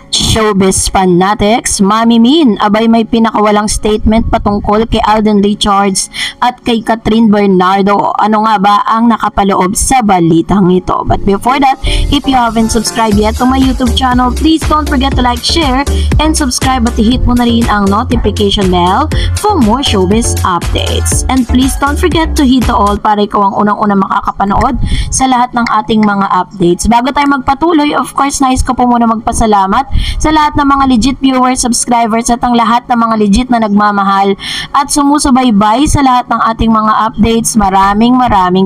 Showbiz fanatics, Mami Min, abay may pinakawalang statement patungkol kay Alden Richards at kay Catherine Bernardo. Ano nga ba ang nakapaloob sa balitang ito? But before that, if you haven't subscribed yet to my YouTube channel, please don't forget to like, share, and subscribe at i-hit mo na rin ang notification bell for more showbiz updates. And please don't forget to hit the all para ikaw ang unang-unang makakapanood sa lahat ng ating mga updates. Bago tayo magpatuloy, of course, nais ko po muna magpasalamat sa lahat ng mga legit viewers, subscribers at ang lahat ng mga legit na nagmamahal at sumusubaybay sa lahat ng ating mga updates. Maraming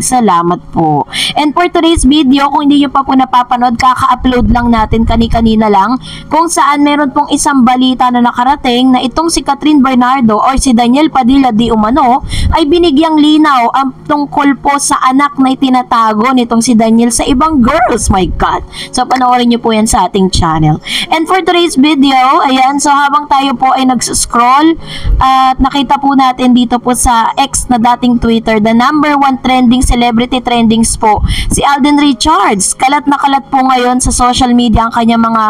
salamat po. And for today's video, kung hindi nyo pa po napapanood, kaka-upload lang natin kani-kanina lang kung saan meron pong isang balita na nakarating na itong si Catherine Bernardo or si Daniel Padilla di umano ay binigyang linaw ang tungkol po sa anak na itinatago nitong si Daniel sa ibang girls. My God! So panoorin nyo po yan sa ating channel. And for today's video, ayan, so habang tayo po ay nag-scroll at nakita po natin dito po sa X na dating Twitter, the #1 trending celebrity trendings po, si Alden Richards. Kalat na kalat po ngayon sa social media ang kanyang mga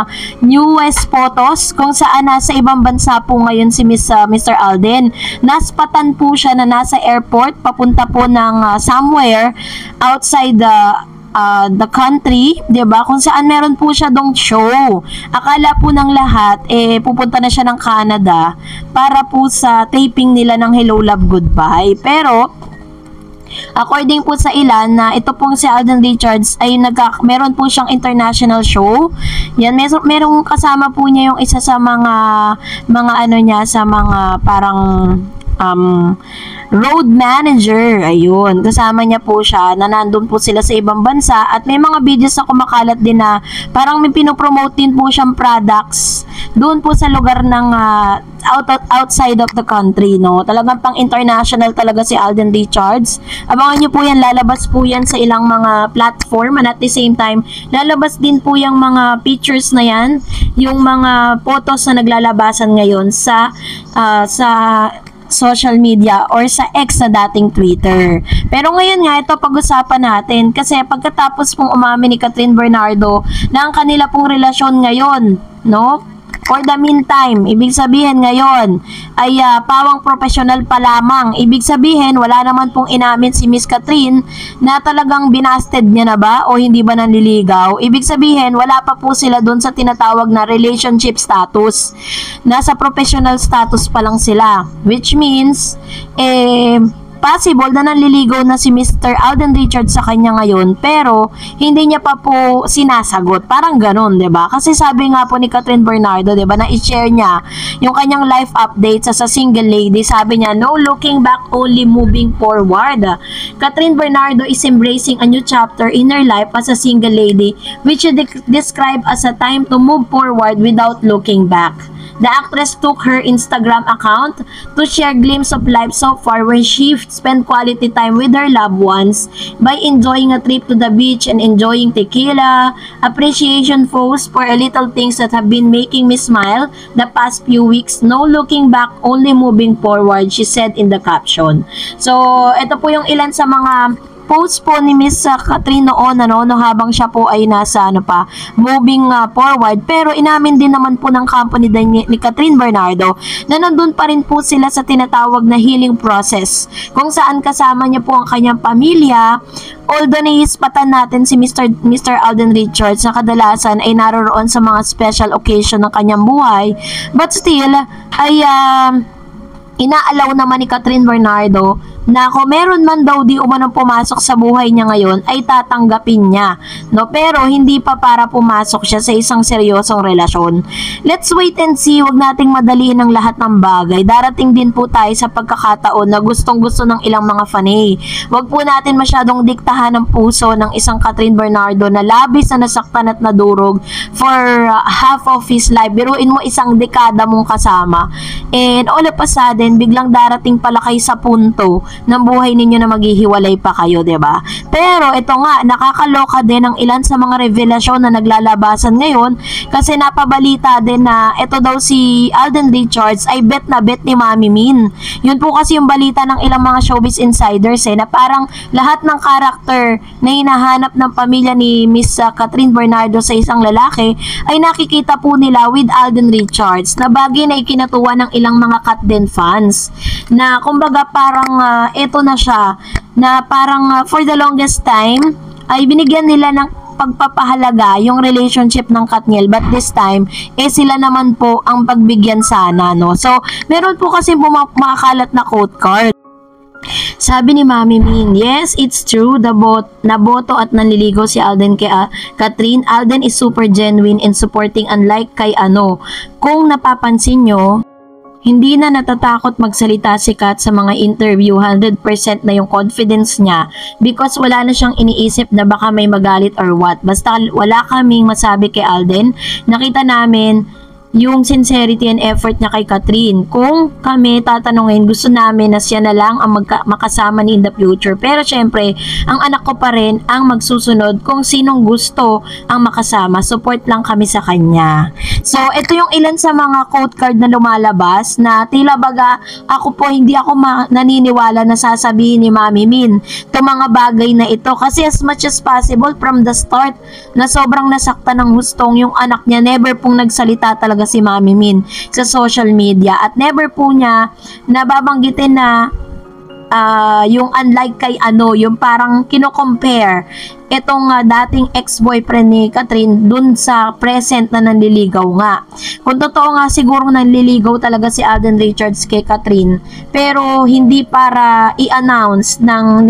newest photos kung saan nasa ibang bansa po ngayon si Mr. Alden. Naspatan po siya na nasa airport, papunta po ng somewhere outside the country, 'di ba? Kung saan meron po siya dong show. Akala po ng lahat pupunta na siya ng Canada para po sa taping nila ng Hello Love Goodbye. Pero according po sa ilan na ito pong si Alden Richards ay meron po siyang international show. Yan, merong kasama po niya yung isa sa mga ano niya, sa mga parang road manager. Ayun, kasama niya po siya na nandun po sila sa ibang bansa at may mga videos na kumakalat din na parang may pinopromote din po siyang products doon po sa lugar ng outside of the country, no? Talagang pang international talaga si Alden Richards. Abangan niyo po yan, lalabas po yan sa ilang mga platform and at the same time, lalabas din po yung mga pictures na yan, yung mga photos na naglalabasan ngayon sa social media or sa X na dating Twitter. Pero ngayon nga, ito pag-usapan natin kasi pagkatapos pong umamin ni Catherine Bernardo na ang kanila pong relasyon ngayon, no? For the meantime, ibig sabihin ngayon ay pawang professional pa lamang. Ibig sabihin, wala naman pong inamin si Miss Catherine na talagang binasted niya na ba o hindi ba nanliligaw. Ibig sabihin, wala pa po sila doon sa tinatawag na relationship status. Nasa professional status pa lang sila. Which means, possible na nanliligaw na si Mr. Alden Richards sa kanya ngayon pero hindi niya pa po sinasagot. Parang ganun, 'di ba? Kasi sabi nga po ni Catherine Bernardo, 'di ba, na i-share niya yung kanyang life updates sa single lady. Sabi niya, no looking back, only moving forward. Catherine Bernardo is embracing a new chapter in her life as a single lady which she described as a time to move forward without looking back. The actress took her Instagram account to share glimpse of life so far where she spent quality time with her loved ones by enjoying a trip to the beach and enjoying tequila, appreciation posts for little things that have been making me smile the past few weeks. No looking back, only moving forward, she said in the caption. So, ito po yung ilan sa mga post po ni Miss Catherine noon no, habang siya po ay nasa moving forward, pero inamin din naman po ng company ni Catherine Bernardo na nandun pa rin po sila sa tinatawag na healing process kung saan kasama niya po ang kanyang pamilya. Although naiispatan natin si Mr. Alden Richards na kadalasan ay naroroon sa mga special occasion ng kanyang buhay, but still ay inaalaw naman ni Catherine Bernardo na kung meron man daw di umanong pumasok sa buhay niya ngayon ay tatanggapin niya, no? Pero hindi pa para pumasok siya sa isang seryosong relasyon. Let's wait and see, wag nating madaliin ang lahat ng bagay. Darating din po tayo sa pagkakataon na gustong-gusto ng ilang mga fanay. Wag po natin masyadong diktahan ng puso ng isang Catherine Bernardo na labis na nasaktan at nadurog for half of his life. Biruin mo isang dekada mong kasama and all of a sudden biglang darating pala kayo sa punto ng buhay ninyo na maghihiwalay pa kayo, 'di ba? Pero ito nga, nakakaloka din ang ilan sa mga revelasyon na naglalabasan ngayon kasi napabalita din na ito daw si Alden Richards ay bet na bet ni Mami Min. Yun po kasi yung balita ng ilang mga showbiz insiders na parang lahat ng karakter na hinahanap ng pamilya ni Miss Catherine Bernardo sa isang lalaki ay nakikita po nila with Alden Richards, na bagay na ikinatuwa ng ilang mga Katden fans na kumbaga parang eto na siya na parang for the longest time ay binigyan nila ng pagpapahalaga yung relationship ng Katniel, but this time sila naman po ang pagbigyan sana, no? So meron po kasi kumakalat na quote card. Sabi ni Mami Min, yes, it's true, naboto at nanliligaw si Alden kay Catherine. Alden is super genuine in supporting, unlike kay Kung napapansin nyo, hindi na natatakot magsalita si Kat sa mga interview, 100% na yung confidence niya because wala na siyang iniisip na baka may magalit or what. Basta wala kaming masabi kay Alden. Nakita namin yung sincerity and effort niya kay Catherine. Kung kami tatanungin, gusto namin na siya na lang ang makasama ni in the future. Pero syempre, ang anak ko pa rin ang magsusunod kung sinong gusto ang makasama. Support lang kami sa kanya. So, ito yung ilan sa mga quote card na lumalabas na tila baga ako po hindi ako naniniwala na sasabihin ni Mami Min itong mga bagay na ito. Kasi as much as possible from the start na sobrang nasaktan ng hustong yung anak niya, never pong nagsalita talaga si Mami Min sa social media at never po niya nababanggitin na yung unlike kay yung parang kino-compare itong dating ex-boyfriend ni Catherine dun sa present na nanliligaw nga. Kung totoo nga siguro nanliligaw talaga si Alden Richards kay Catherine, pero hindi para i-announce ng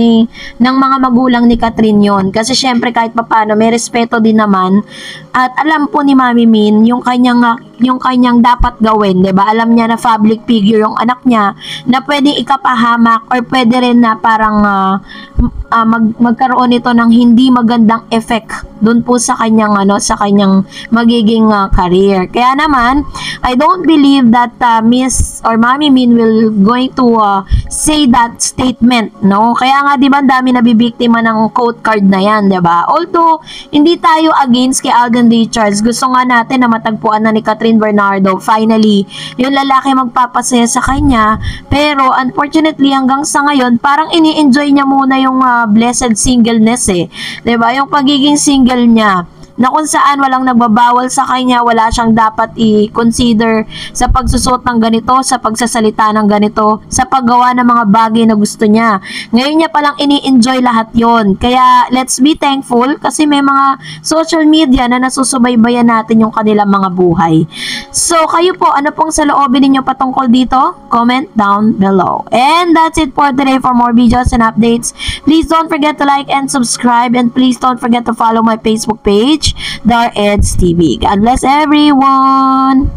mga magulang ni Catherine yon. Kasi syempre kahit papano may respeto din naman at alam po ni Mami Min yung kanyang dapat gawin, 'di ba? Alam niya na public figure yung anak niya na pwedeng ikapahamak or pwede rin na parang magkaroon ito ng hindi magandang effect doon po sa kanyang magiging career. Kaya naman, I don't believe that Miss or Mami Min will going to say that statement, no? Kaya nga 'di ba dami nabibiktima ng quote card na 'yan, 'di ba? Although hindi tayo against kay Alden Richards, gusto nga natin na matagpuan na ni Catherine Bernardo finally yung lalaki magpapasaya sa kanya, pero unfortunately hanggang sa ngayon parang ini-enjoy niya muna yung blessed singleness 'di ba? Yung pagiging single niya na kung saan walang nagbabawal sa kanya, wala siyang dapat i-consider sa pagsusot ng ganito, sa pagsasalita ng ganito, sa paggawa ng mga bagay na gusto niya. Ngayon niya palang ini-enjoy lahat yon. Kaya let's be thankful kasi may mga social media na nasusubaybayan natin yung kanilang mga buhay. So kayo po, ano pong saloobin ninyo patungkol dito? Comment down below. And that's it for today. For more videos and updates, please don't forget to like and subscribe, and please don't forget to follow my Facebook page, Dar Eds TV. God bless everyone!